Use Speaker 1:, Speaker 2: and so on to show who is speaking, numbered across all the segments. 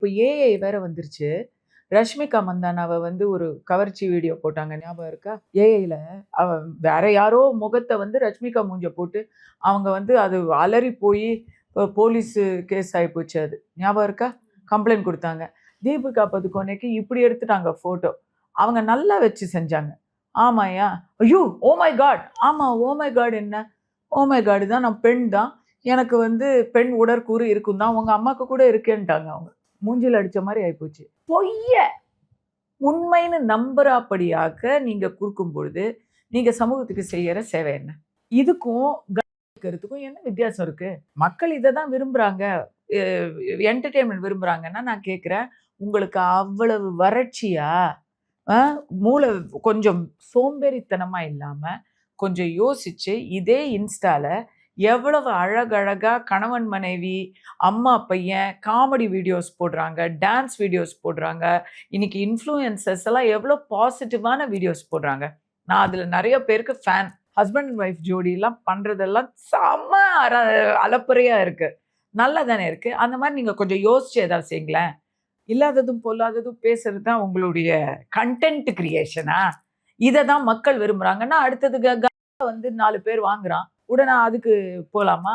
Speaker 1: இப்போ ஏஐ வேற வந்துருச்சு. ரஷ்மிகா மந்தானாவ வந்து ஒரு கவர்ச்சி வீடியோ போட்டாங்க. ஞாபகம் இருக்கா? ஏஐல அவ வேற யாரோ முகத்த வந்து ரஷ்மிகா மூஞ்ச போட்டு, அவங்க வந்து அது அலறி போயி போலீஸு கேஸ் ஆயிப்போச்சு அது. ஞாபகம் இருக்கா? கம்ப்ளைண்ட் குடுத்தாங்க. தீபிகா பதுகோனேக்கு இப்படி எடுத்துட்டாங்க ஃபோட்டோ. அவங்க நல்லா வச்சு செஞ்சாங்க. ஆமாய்யா. ஐயோ! Oh my god! ஆமா, ஓ மை காட் என்ன? ஓ மை காட் தான் நான் பெண் தான். எனக்கு வந்து பெண் உடற்கூறு இருக்கும் தான். உங்க அம்மாக்கு கூட இருக்கேன்ட்டாங்க அவங்க. மூஞ்சில அடிச்ச மாரி ஆயிப்போச்சு. பொய்ய உண்மைன்னு நம்புறாப்படியாக நீங்க குடுக்கும் பொழுது, நீங்க சமூகத்துக்கு செய்யற சேவை என்ன? இதுக்கும் கருத்துக்கும் என்ன வித்தியாசம் இருக்கு? மக்கள் இத தான் விரும்புறாங்க. எ என்டர்டெயின்மென்ட் விரும்புறாங்கன்னா, நான் கேட்கிறேன், உங்களுக்கு அவ்வளவு வறட்சியா? அ மூளை கொஞ்சம் சோம்பேறித்தனமா இல்லாம, கொஞ்சம் யோசிச்சு, இதே இன்ஸ்டால எவ்வளவு அழகழகா கணவன், மனைவி, அம்மா, பையன் காமெடி வீடியோஸ் போடுறாங்க, டான்ஸ் வீடியோஸ் போடுறாங்க. இன்னைக்கு இன்ஃப்ளூயன்சர்ஸ் எல்லாம் எவ்வளோ பாசிட்டிவான வீடியோஸ் போடுறாங்க. நான் அதுல நெறைய பேருக்கு ஃபேன். ஹஸ்பண்ட் அண்ட் ஒய்ஃப் ஜோடிலாம் பண்றதெல்லாம் செம்ம அலப்பறையா இருக்கு. நல்லா தானே இருக்கு. அந்த மாரி நீங்க கொஞ்சம் யோசிச்சு ஏதாவது செய்யுங்களேன். இல்லாததும் பொல்லாததும் பேசுறது தான் உங்களுடைய கன்டென்ட் கிரியேஷனா? இத தான் மக்கள் விரும்புறாங்கன்னா, அடுத்தது வந்து 4 பேர் வாங்குறான். உடனே அதுக்கு போலாமா?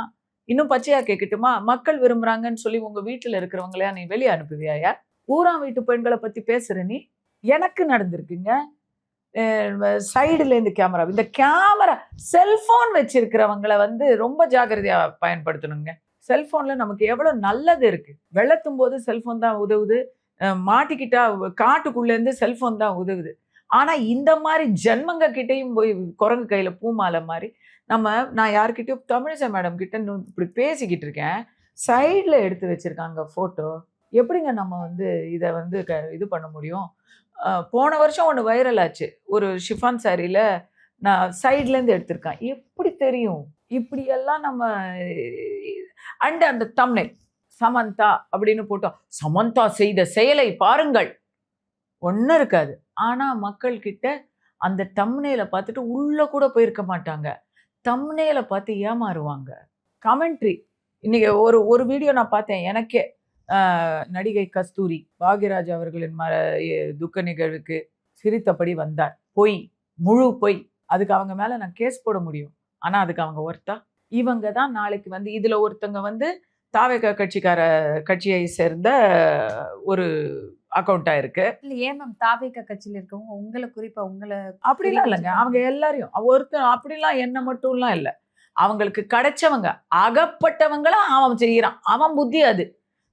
Speaker 1: இன்னும் பச்சையா கேட்கட்டுமா? மக்கள் விரும்புறாங்கன்னு சொல்லி உங்க வீட்ல இருக்கிறவங்கள நீ வெளிய அனுப்புவியாயா? ஊரான் வீட்டு பெண்கள பத்தி பேசுற நீ? எனக்கு நடந்திருக்குங்க. சைடுல இருந்து கேமரா. இந்த கேமரா செல்போன் வச்சிருக்கிறவங்கள வந்து ரொம்ப ஜாக்கிரதையா பயன்படுத்தணுங்க. செல்போன்ல நமக்கு எவ்வளவு நல்லது இருக்கு. வெள்ளத்தும்போது செல்போன் தான் உதவுது. மாட்டிக்கிட்டா காட்டுக்குள்ள இருந்து செல்போன் தான் உதவுது. ஆனா இந்த மாரி ஜென்மங்க கிட்டயும் போய் குரங்கு கையில பூமாலை மாரி, நான் யார்கிட்டயோ தமிழிசை மேடம் கிட்ட இப்படி பேசிக்கிட்டு இருக்கேன். சைடுல எடுத்து வச்சிருக்காங்க ஃபோட்டோ. எப்படிங்க நம்ம வந்து இத வந்து இது பண்ண முடியும்? போன வருஷம் ஒண்ணு வைரல் ஆச்சு. ஒரு ஷிஃபான் சாரில நான் சைட்லேருந்து எடுத்திருக்கேன். எப்படி தெரியும்? இப்படியெல்லாம் நம்ம அந்த தம்ப்நெயில் சமந்தா அப்படின்னு போட்டோம். சமந்தா செய்த செயலை பாருங்கள். ஒண்ணும் இருக்காது. ஆனா மக்கள் கிட்ட அந்த தம்ப்நெயில பார்த்துட்டு உள்ள கூட போயிருக்க மாட்டாங்க. தம்ப்நெயில பார்த்து ஏமாறுவாங்க. கமெண்ட்ரி இன்னைக்கு ஒரு ஒரு வீடியோ நான் பார்த்தேன் எனக்கே. நடிகை கஸ்தூரி பாக்யராஜ் அவர்களின் துக்க நிகழ்வுக்கு சிரித்தபடி வந்தார். பொய், முழு பொய். அதுக்கு அவங்க மேல நான் கேஸ் போட முடியும். ஆனா அதுக்கு அவங்க ஒர்த்தா? இவங்க தான் நாளைக்கு வந்து இதுல ஒருத்தங்க வந்து தாவேகா கட்சியை சேர்ந்த ஒரு அக்கவுண்டா இருக்கு.
Speaker 2: இல்ல ஏன் மேம் தாவேகா கட்சியில இருக்கவங்க உங்கள குறிப்பா உங்கள
Speaker 1: அப்படிலாம் இல்லைங்க. அவங்க எல்லாரையும் ஒருத்தர் அப்படிலாம் என்ன மட்டும்லாம் இல்ல. அவங்களுக்கு கிடைச்சவங்க, அகப்பட்டவங்கள அவன் செய்றான். அவன் புத்தி அது.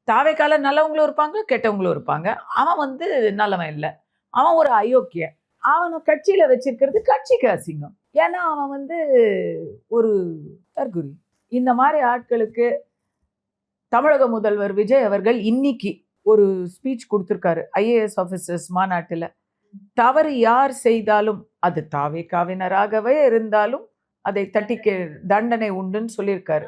Speaker 1: தாவேக்கால நல்லவங்களும் இருப்பாங்க, கெட்டவங்களும் இருப்பாங்க. அவன் வந்து நல்லவன் இல்ல. அவன் ஒரு அயோக்கியன். அவன கட்சியில வச்சிருக்கிறது கட்சிக்கு அசிங்கம். ஏன்னா அவன் வந்து ஒரு தற்குறி. இந்த மாரி ஆட்களுக்கு தமிழக முதல்வர் விஜய் அவர்கள் இன்னைக்கு ஒரு ஸ்பீச் குடுத்திருக்காரு. ஐஏஎஸ் ஆஃபீசர்ஸ் மாநாட்டுல. தவறு யார் செய்தாலும், அது தாவேக்காவினராகவே இருந்தாலும், அதை தண்டிக்க தண்டனை உண்டுன்னு சொல்லியிருக்காரு.